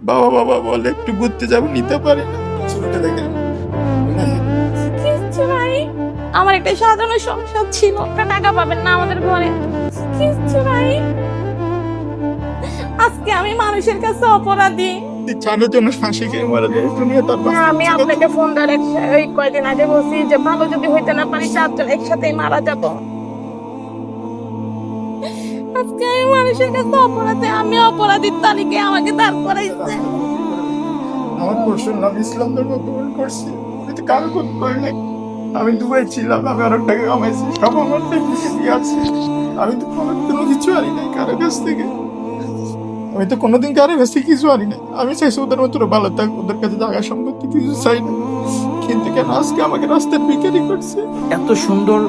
বাবা বাবা বলে একটু ঘুরতে যাবো, নিতে পারি না। ছোটটা দেখেন কিচ্ছু নাই। আমার একটা সাজানো সংসার ছিল, একটা টাকা পাবেন না আমাদের ঘরে, কিচ্ছু নাই। আজকে আমি মানুষের কাছে অপরাধী। চানের জন্য ফাঁসি খেয়ে মারা যায়, দুনিয়া তার না, আমি আপনাকে ফোন ধরে ওই কয়দিন আগে বলছি যে ভালো যদি হইতে না পারি চারজন একসাথেই মারা যাব। আজকে আমি মানুষের কাছে অপরাধী, আমি অপরাধীর তালিকে আমাকে দাঁড় করাইছে। আমার পরশুর নাম ইসলাম ধর্ম গ্রহণ করছি, আমি তো কারো কোন করি নাই। আমি দুবাই ছিলাম, আমি অনেক টাকা কামাইছি, সব আমার থেকে আছে। আমি তো কোনো কিছু আনি নাই কারো কাছ থেকে, আমি তো কোনোদিন কারো কাছ থেকে কিছু আনি নাই। আমি চাইছি ওদের মতো ভালো থাক, ওদের কাছে জায়গা সম্পত্তি কিছু চাই না, কিন্তু কেন আজকে আমাকে রাস্তার বিকারি করছে। এত সুন্দর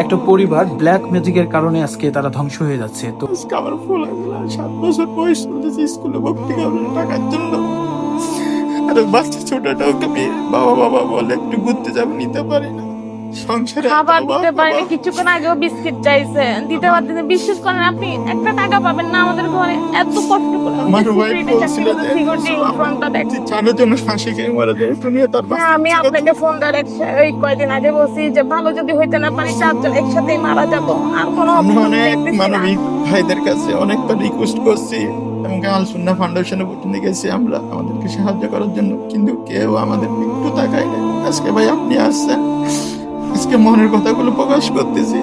একটা পরিবার ব্ল্যাক ম্যাজিকের কারণে আজকে তারা ধ্বংস হয়ে যাচ্ছে। তো আজকে আমার ফোলাগুলা 7 বছর বয়স চলতেছে, স্কুলে ভর্তি করবে টাকার জন্য। আর ওই বাচ্চা ছোটটা ওকে বাবা বাবা বলে একটু ঘুরতে যাবো, নিতে পারি না। সংসারে খাবার দিতে পারিনি, কিছুক্ষণ আগেও বিস্কিট চাইছে, দিতে পারতেন। বিশ্বাস করেন আপনি, একটা টাকা পাবেন না আমাদের ঘরে, এত কষ্ট করে আমার ওয়াইফ বলছিল যে চানের জন্য ফাঁসি খেয়ে মারা যায়, দুনিয়া তার না, আমি আপনাকে ফোন ধরে ওই কয়দিন আগে বলছি যে ভালো যদি হইতে না পারি চারজন একসাথেই মারা যাব। আর কোনো আমি option অনেক দেখতেছি না। মানবিক ভাইদের কাছে অনেকবার রিকোয়েস্ট করছি, এবং আল সুন্নাহ ফাউন্ডেশনে পর্যন্ত গেছি আমরা আমাদেরকে সাহায্য করার জন্য, কিন্তু কেউ আমাদের একটু তাকায় না। আজকে ভাই আপনি আসছেন, আজকে মনের কথাগুলো প্রকাশ করতেছি।